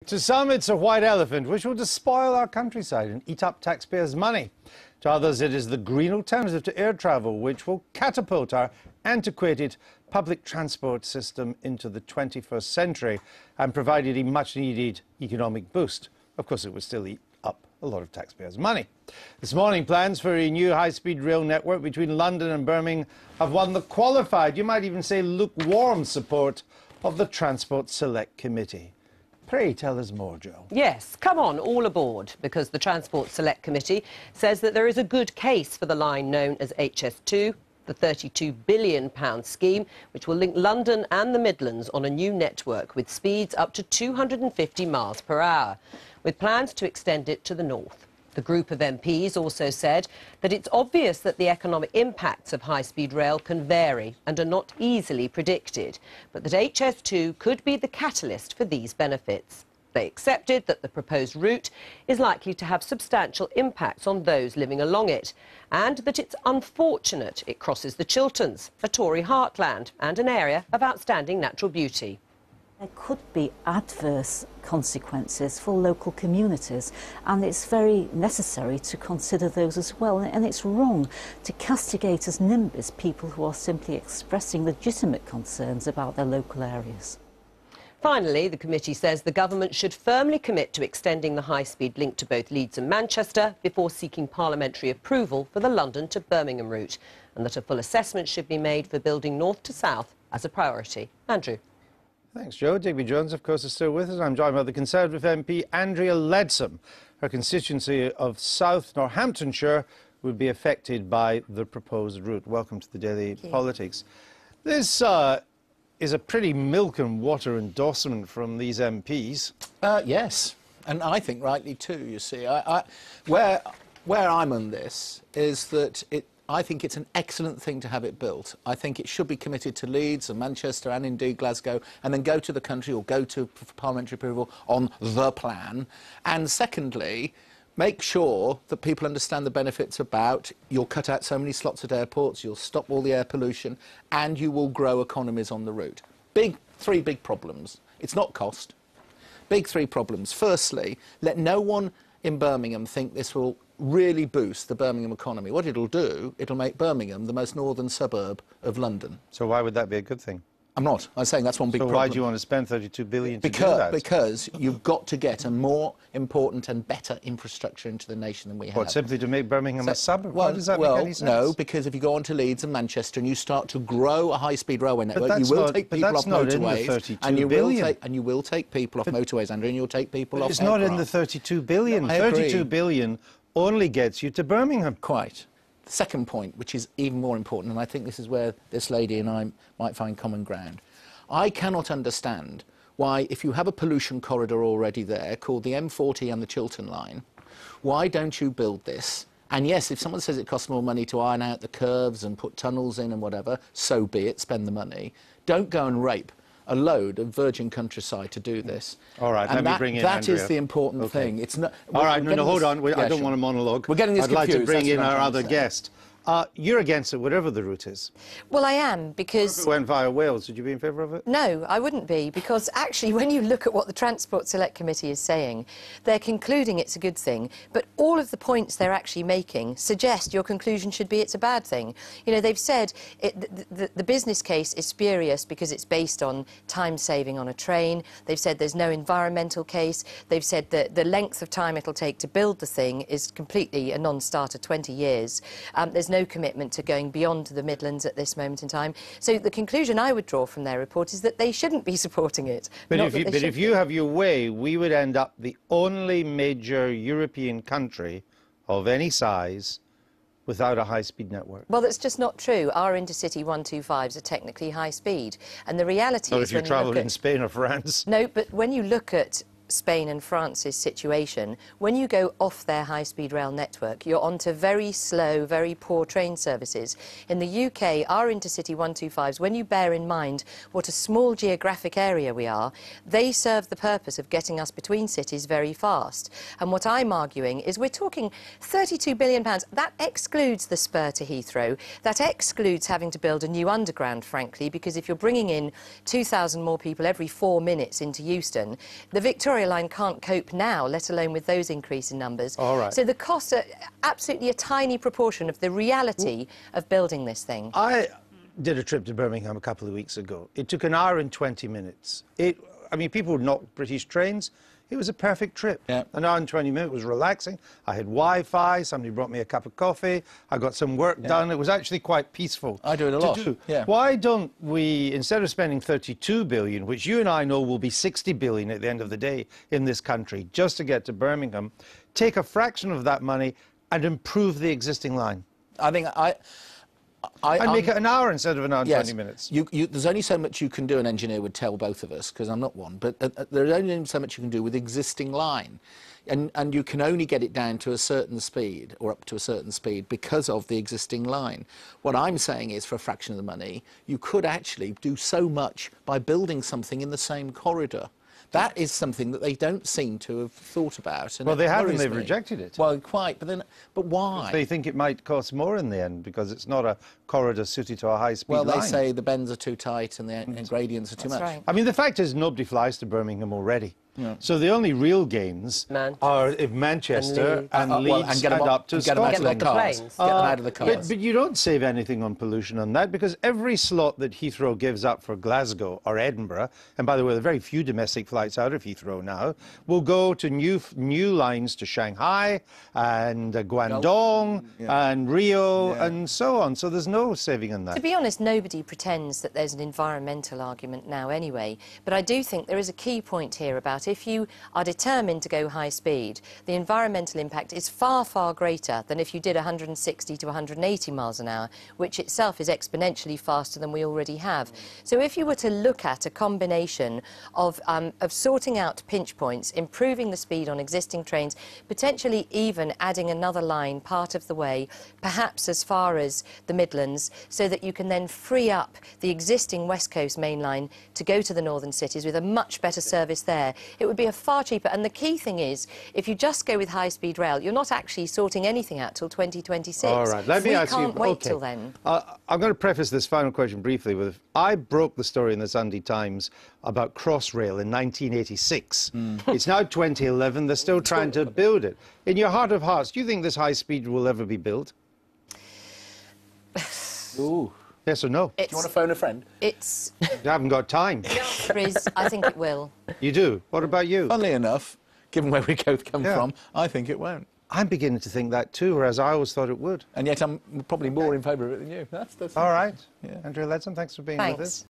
To some, it's a white elephant which will despoil our countryside and eat up taxpayers' money. To others, it is the green alternative to air travel which will catapult our antiquated public transport system into the 21st century and provide it a much-needed economic boost. Of course, it will still eat up a lot of taxpayers' money. This morning, plans for a new high-speed rail network between London and Birmingham have won the qualified, you might even say lukewarm, support of the Transport Select Committee. Pray tell us more, Jo. Yes, come on, all aboard, because the Transport Select Committee says that there is a good case for the line known as HS2, the £32 billion scheme, which will link London and the Midlands on a new network with speeds up to 250 miles per hour, with plans to extend it to the north. The group of MPs also said that it's obvious that the economic impacts of high-speed rail can vary and are not easily predicted, but that HS2 could be the catalyst for these benefits. They accepted that the proposed route is likely to have substantial impacts on those living along it, and that it's unfortunate it crosses the Chilterns, a Tory heartland and an area of outstanding natural beauty. There could be adverse consequences for local communities, and it's very necessary to consider those as well. And it's wrong to castigate as NIMBYs people who are simply expressing legitimate concerns about their local areas. Finally, the committee says the government should firmly commit to extending the high-speed link to both Leeds and Manchester before seeking parliamentary approval for the London to Birmingham route, and that a full assessment should be made for building north to south as a priority. Andrew. Thanks, Jo. Digby Jones, of course, is still with us. I'm joined by the Conservative MP, Andrea Leadsom. Her constituency of South Northamptonshire would be affected by the proposed route. Welcome to the Daily Politics. This is a pretty milk and water endorsement from these MPs. Yes, and I think rightly too, you see. Where I'm on this is that I think it's an excellent thing to have it built. I think it should be committed to Leeds and Manchester and indeed Glasgow, and then go to the country or go to parliamentary approval on the plan. And secondly, make sure that people understand the benefits about you'll cut out so many slots at airports, you'll stop all the air pollution, and you will grow economies on the route. Three big problems. It's not cost. Big three problems. Firstly, let no one in Birmingham think this will really boost the Birmingham economy. What it'll do, it'll make Birmingham the most northern suburb of London. So why would that be a good thing? I'm not. I'm saying that's one big problem. So why do you want to spend £32 billion to do that? Because you've got to get a more important and better infrastructure into the nation than we have. What, simply to make Birmingham a suburb? Why does that make any sense? No, because if you go on to Leeds and Manchester and you start to grow a high-speed railway network, you will take people off motorways, and you will take people off motorways, Andrea, and you'll take people off aircraft. It's not in the £32 billion. No, £32 billion only gets you to Birmingham. Quite. The second point, which is even more important, and I think this is where this lady and I might find common ground. I cannot understand why, if you have a pollution corridor already there called the M40 and the Chiltern line, why don't you build this? And yes, if someone says it costs more money to iron out the curves and put tunnels in and whatever, so be it, spend the money. Don't go and rape a load of virgin countryside to do this. All right, and let me bring in That Andrea. Is the important thing. It's not. All right, no, hold on. I don't want a monologue. We're getting this confused. I'd like to bring in our other guest. You're against it, whatever the route is. Well, I am, because... If it went via Wales, would you be in favour of it? No, I wouldn't be, because actually, when you look at what the Transport Select Committee is saying, they're concluding it's a good thing, but all of the points they're actually making suggest your conclusion should be it's a bad thing. You know, they've said the business case is spurious because it's based on time saving on a train. They've said there's no environmental case. They've said that the length of time it'll take to build the thing is completely a non-starter, 20 years. There's no commitment to going beyond the Midlands at this moment in time. So the conclusion I would draw from their report is that they shouldn't be supporting it. But if you have your way, we would end up the only major European country of any size without a high-speed network. Well, that's just not true. Our intercity 125s are technically high speed. And the reality is... If you travel in Spain or France. No, but when you look at Spain and France's situation, when you go off their high-speed rail network, you're onto very slow, very poor train services. In the UK, our intercity 125s, when you bear in mind what a small geographic area we are, they serve the purpose of getting us between cities very fast. And what I'm arguing is we're talking £32 billion. That excludes the spur to Heathrow. That excludes having to build a new underground, frankly, because if you're bringing in 2,000 more people every 4 minutes into Euston, the Victoria Victoria Line can't cope now, let alone with those increase in numbers. All right. So the costs are absolutely a tiny proportion of the reality of building this thing. I did a trip to Birmingham a couple of weeks ago. It took an hour and 20 minutes. I mean, people would knock British trains. It was a perfect trip. Yeah. An hour and 20 minutes was relaxing. I had Wi-Fi. Somebody brought me a cup of coffee. I got some work done. It was actually quite peaceful. I do it a lot. Yeah. Why don't we, instead of spending 32 billion, which you and I know will be 60 billion at the end of the day in this country, just to get to Birmingham, take a fraction of that money and improve the existing line? I think And make it an hour instead of an hour and 20 minutes. There's only so much you can do, an engineer would tell both of us, because I'm not one, but there's only so much you can do with existing line. And you can only get it down to a certain speed, or up to a certain speed, because of the existing line. What I'm saying is, for a fraction of the money, you could actually do so much by building something in the same corridor. That is something that they don't seem to have thought about. And well, they haven't. They've me. rejected it. Well, quite. But why? They think it might cost more in the end because it's not a corridor suited to a high-speed line. Well, they say the bends are too tight and the gradients are too much. Right. I mean, the fact is nobody flies to Birmingham already. Yeah. So the only real gains are if Manchester and Leeds and up to Scotland. Get them out of the cars. But you don't save anything on pollution on that, because every slot that Heathrow gives up for Glasgow or Edinburgh, and by the way, there are very few domestic flights out of Heathrow now, will go to new lines to Shanghai and Guangdong and Rio and so on. So there's no saving on that. To be honest, nobody pretends that there's an environmental argument now anyway. But I do think there is a key point here about if you are determined to go high speed, the environmental impact is far, far greater than if you did 160 to 180 miles an hour, which itself is exponentially faster than we already have. So if you were to look at a combination of sorting out pinch points, improving the speed on existing trains, potentially even adding another line part of the way, perhaps as far as the Midlands, so that you can then free up the existing West Coast main line to go to the northern cities with a much better service there, it would be a far cheaper. And the key thing is, if you just go with high-speed rail, you're not actually sorting anything out till 2026. All right, let me ask you. We can't wait till then. I'm going to preface this final question briefly with, I broke the story in the Sunday Times about Crossrail in 1986. It's now 2011. They're still trying to build it. In your heart of hearts, do you think this high speed will ever be built? Ooh. Yes or no? Do you want to phone a friend? You haven't got time. The answer is, I think it will. You do? What about you? Funnily enough, given where we both come from, I think it won't. I'm beginning to think that too, whereas I always thought it would. And yet I'm probably more in favour of it than you. That's all right. Yeah. Andrea Leadsom, thanks for being with us.